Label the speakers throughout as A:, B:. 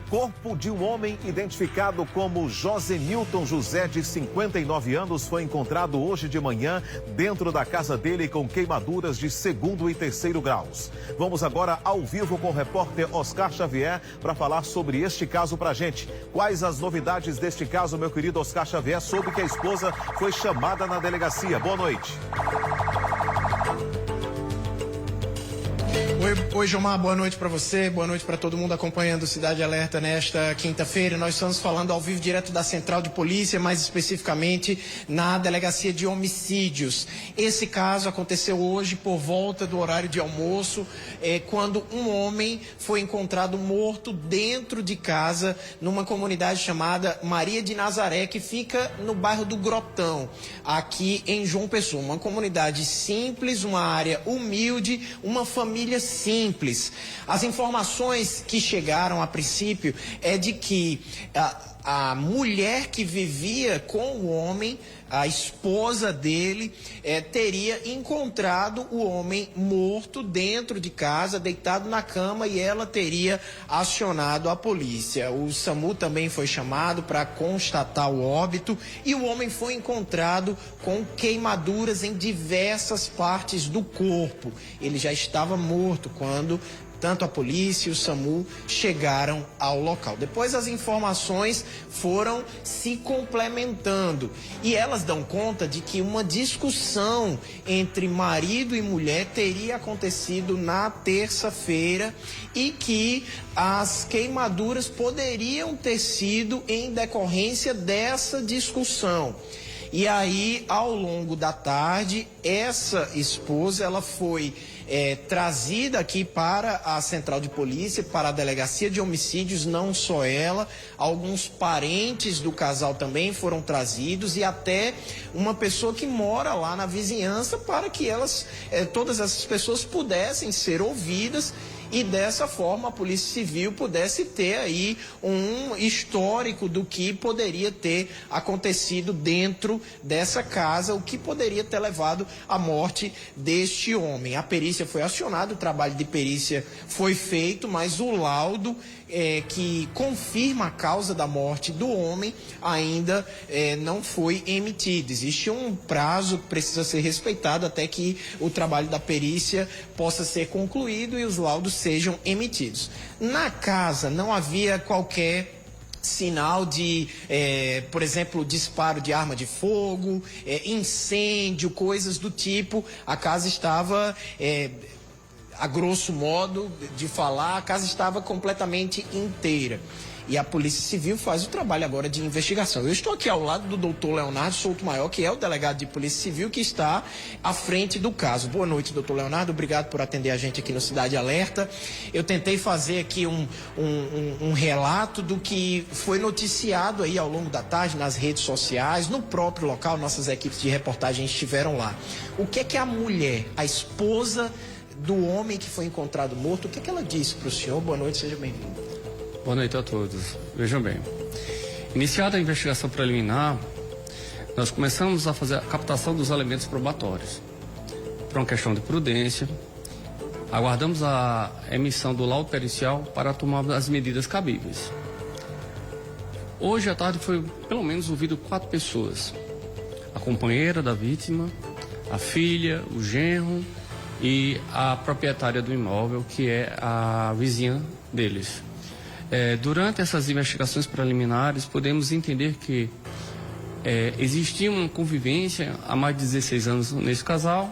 A: corpo de um homem identificado como Josemilton José, de 59 anos, foi encontrado hoje de manhã dentro da casa dele com queimaduras de 2º e 3º graus. Vamos agora ao vivo com o repórter Oscar Xavier para falar sobre este caso pra gente. Quais as novidades deste caso, meu querido Oscar Xavier? Soube que a esposa foi chamada na delegacia. Boa noite.
B: Oi, Gilmar, boa noite para você, boa noite para todo mundo acompanhando Cidade Alerta nesta quinta-feira. Nós estamos falando ao vivo direto da Central de Polícia, mais especificamente na Delegacia de Homicídios. Esse caso aconteceu hoje por volta do horário de almoço, quando um homem foi encontrado morto dentro de casa, numa comunidade chamada Maria de Nazaré, que fica no bairro do Grotão, aqui em João Pessoa. Uma comunidade simples, uma área humilde, uma família simples. As informações que chegaram a princípio é de que a mulher que vivia com o homem, a esposa dele, teria encontrado o homem morto dentro de casa, deitado na cama, e ela teria acionado a polícia. O SAMU também foi chamado para constatar o óbito, e o homem foi encontrado com queimaduras em diversas partes do corpo. Ele já estava morto quando tanto a polícia e o SAMU chegaram ao local. Depois as informações foram se complementando e elas dão conta de que uma discussão entre marido e mulher teria acontecido na terça-feira e que as queimaduras poderiam ter sido em decorrência dessa discussão. E aí, ao longo da tarde, essa esposa, ela foi trazida aqui para a Central de Polícia, para a Delegacia de Homicídios, não só ela, alguns parentes do casal também foram trazidos e até uma pessoa que mora lá na vizinhança para que todas essas pessoas pudessem ser ouvidas e dessa forma a Polícia Civil pudesse ter aí um histórico do que poderia ter acontecido dentro dessa casa, o que poderia ter levado à morte deste homem. A perícia foi acionada, o trabalho de perícia foi feito, mas o laudo que confirma a causa da morte do homem ainda não foi emitido. Existe um prazo que precisa ser respeitado até que o trabalho da perícia possa ser concluído e os laudos sejam emitidos. Na casa não havia qualquer sinal de, por exemplo, disparo de arma de fogo, incêndio, coisas do tipo. A casa estava, a grosso modo de falar, a casa estava completamente inteira. E a Polícia Civil faz o trabalho agora de investigação. Eu estou aqui ao lado do doutor Leonardo Souto Maior, que é o delegado de Polícia Civil, que está à frente do caso. Boa noite, doutor Leonardo. Obrigado por atender a gente aqui no Cidade Alerta. Eu tentei fazer aqui um relato do que foi noticiado aí ao longo da tarde nas redes sociais, no próprio local. Nossas equipes de reportagem estiveram lá. O que é que a mulher, a esposa do homem que foi encontrado morto, o que é que ela disse para o senhor? Boa noite, seja bem-vindo.
C: Boa noite a todos. Vejam bem, iniciada a investigação preliminar, nós começamos a fazer a captação dos elementos probatórios. Por uma questão de prudência, aguardamos a emissão do laudo pericial para tomar as medidas cabíveis. Hoje à tarde foi pelo menos ouvido 4 pessoas. A companheira da vítima, a filha, o genro e a proprietária do imóvel, que é a vizinha deles. Durante essas investigações preliminares, podemos entender que existia uma convivência há mais de 16 anos nesse casal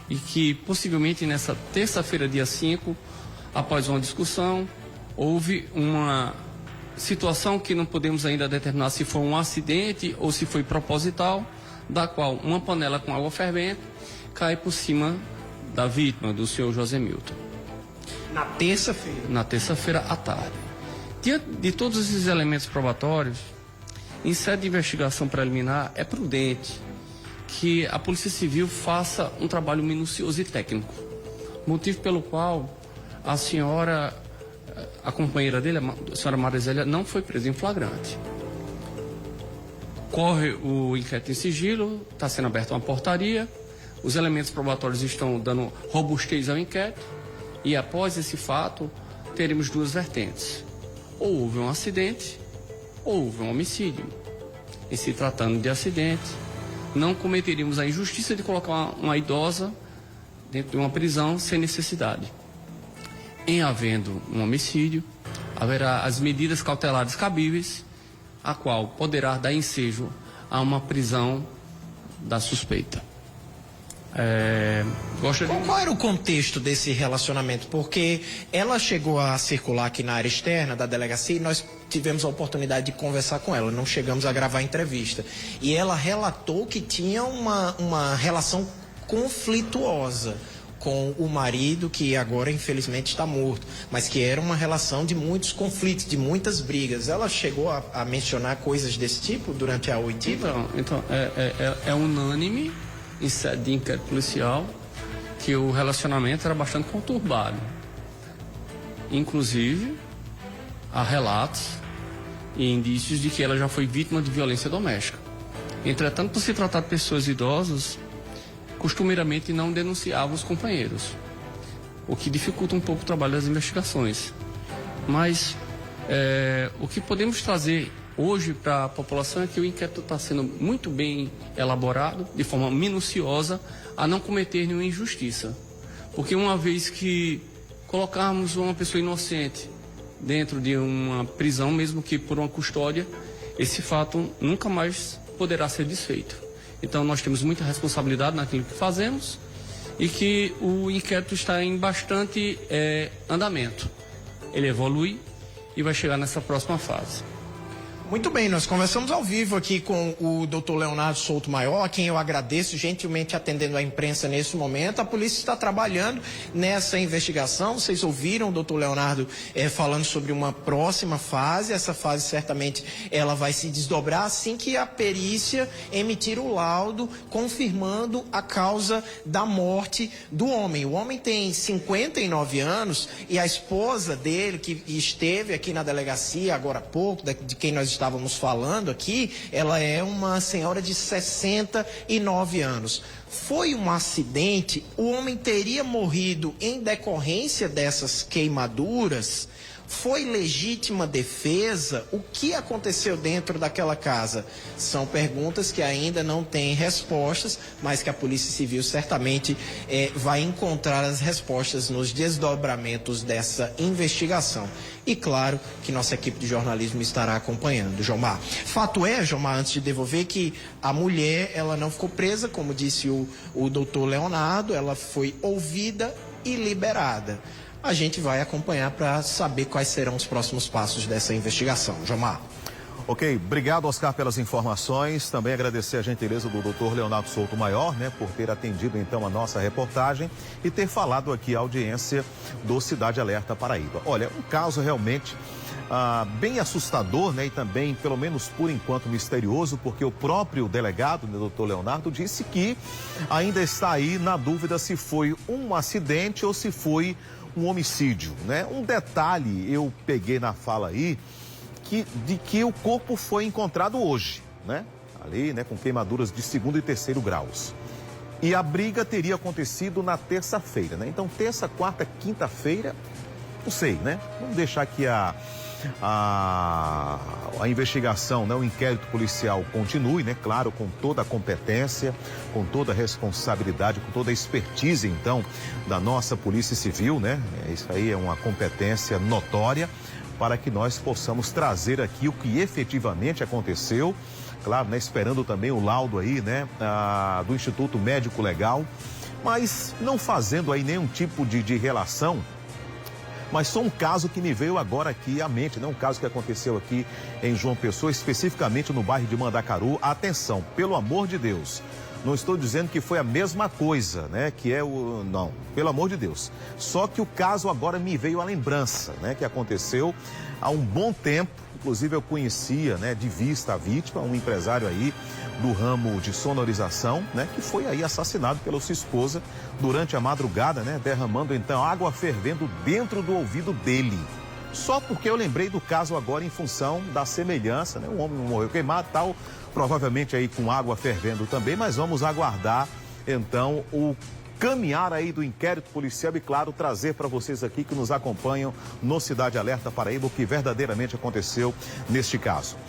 C: e que possivelmente nessa terça-feira, dia 5, após uma discussão, houve uma situação que não podemos ainda determinar se foi um acidente ou se foi proposital, da qual uma panela com água fervente cai por cima da vítima, do senhor Josemilton.
B: Na terça-feira?
C: Na terça-feira à tarde. Diante de todos esses elementos probatórios, em sede de investigação preliminar, é prudente que a Polícia Civil faça um trabalho minucioso e técnico. Motivo pelo qual a senhora, a companheira dele, a senhora Marizélia, não foi presa em flagrante. Corre o inquérito em sigilo, está sendo aberta uma portaria, os elementos probatórios estão dando robustez ao inquérito e após esse fato teremos 2 vertentes. ou houve um acidente ou houve um homicídio. Em se tratando de acidente, não cometeríamos a injustiça de colocar uma idosa dentro de uma prisão sem necessidade. Em havendo um homicídio, haverá as medidas cautelares cabíveis, a qual poderá dar ensejo a uma prisão da suspeita.
B: Qual era o contexto desse relacionamento? Porque ela chegou a circular aqui na área externa da delegacia e nós tivemos a oportunidade de conversar com ela, não chegamos a gravar a entrevista. E ela relatou que tinha uma relação conflituosa com o marido, que agora infelizmente está morto, mas que era uma relação de muitos conflitos, de muitas brigas. Ela chegou a mencionar coisas desse tipo durante a oitiva?
C: Então é unânime em sede de inquérito policial que o relacionamento era bastante conturbado. Inclusive, há relatos e indícios de que ela já foi vítima de violência doméstica. Entretanto, por se tratar de pessoas idosas, costumeiramente não denunciavam os companheiros, o que dificulta um pouco o trabalho das investigações. Mas o que podemos trazer hoje para a população é que o inquérito está sendo muito bem elaborado, de forma minuciosa, a não cometer nenhuma injustiça. Porque uma vez que colocarmos uma pessoa inocente dentro de uma prisão, mesmo que por uma custódia, esse fato nunca mais poderá ser desfeito. Então nós temos muita responsabilidade naquilo que fazemos e que o inquérito está em bastante andamento. Ele evolui e vai chegar nessa próxima fase.
B: Muito bem, nós conversamos ao vivo aqui com o Dr. Leonardo Souto Maior, a quem eu agradeço gentilmente atendendo a imprensa nesse momento. A polícia está trabalhando nessa investigação. Vocês ouviram o Dr. Leonardo falando sobre uma próxima fase. Essa fase certamente ela vai se desdobrar assim que a perícia emitir o laudo confirmando a causa da morte do homem. O homem tem 59 anos e a esposa dele, que esteve aqui na delegacia agora há pouco, de quem nós estávamos falando aqui, ela é uma senhora de 69 anos. Foi um acidente? O homem teria morrido em decorrência dessas queimaduras? Foi legítima defesa? O que aconteceu dentro daquela casa? São perguntas que ainda não têm respostas, mas que a Polícia Civil certamente vai encontrar as respostas nos desdobramentos dessa investigação. E claro que nossa equipe de jornalismo estará acompanhando, Jomar. Fato é, Jomar, antes de devolver, que a mulher ela não ficou presa, como disse o doutor Leonardo, ela foi ouvida e liberada. A gente vai acompanhar para saber quais serão os próximos passos dessa investigação. Jomar.
A: Ok, obrigado, Oscar, pelas informações. Também agradecer a gentileza do Dr. Leonardo Souto Maior, por ter atendido então a nossa reportagem e ter falado aqui à audiência do Cidade Alerta Paraíba. Olha, um caso realmente bem assustador, e também, pelo menos por enquanto, misterioso, porque o próprio delegado, Dr. Leonardo, disse que ainda está aí na dúvida se foi um acidente ou se foi um homicídio, Um detalhe eu peguei na fala aí, de que o corpo foi encontrado hoje, Ali, com queimaduras de 2º e 3º graus. E a briga teria acontecido na terça-feira, Então, terça, quarta, quinta-feira, não sei, Vamos deixar que a investigação, o inquérito policial continue, Claro, com toda a competência, com toda a responsabilidade, com toda a expertise, então, da nossa Polícia Civil, Isso aí é uma competência notória para que nós possamos trazer aqui o que efetivamente aconteceu, claro, esperando também o laudo aí, do Instituto Médico Legal, mas não fazendo aí nenhum tipo de relação. Mas só um caso que me veio agora aqui à mente, um caso que aconteceu aqui em João Pessoa, especificamente no bairro de Mandacaru. Atenção, pelo amor de Deus, não estou dizendo que foi a mesma coisa, Não, pelo amor de Deus. Só que o caso agora me veio à lembrança, que aconteceu há um bom tempo. Inclusive eu conhecia, de vista a vítima, um empresário aí do ramo de sonorização, que foi aí assassinado pela sua esposa durante a madrugada, derramando então água fervendo dentro do ouvido dele. Só porque eu lembrei do caso agora em função da semelhança, O homem não morreu queimado, tal, provavelmente aí com água fervendo também, mas vamos aguardar então o caminhar aí do inquérito policial e, claro, trazer para vocês aqui que nos acompanham no Cidade Alerta Paraíba o que verdadeiramente aconteceu neste caso.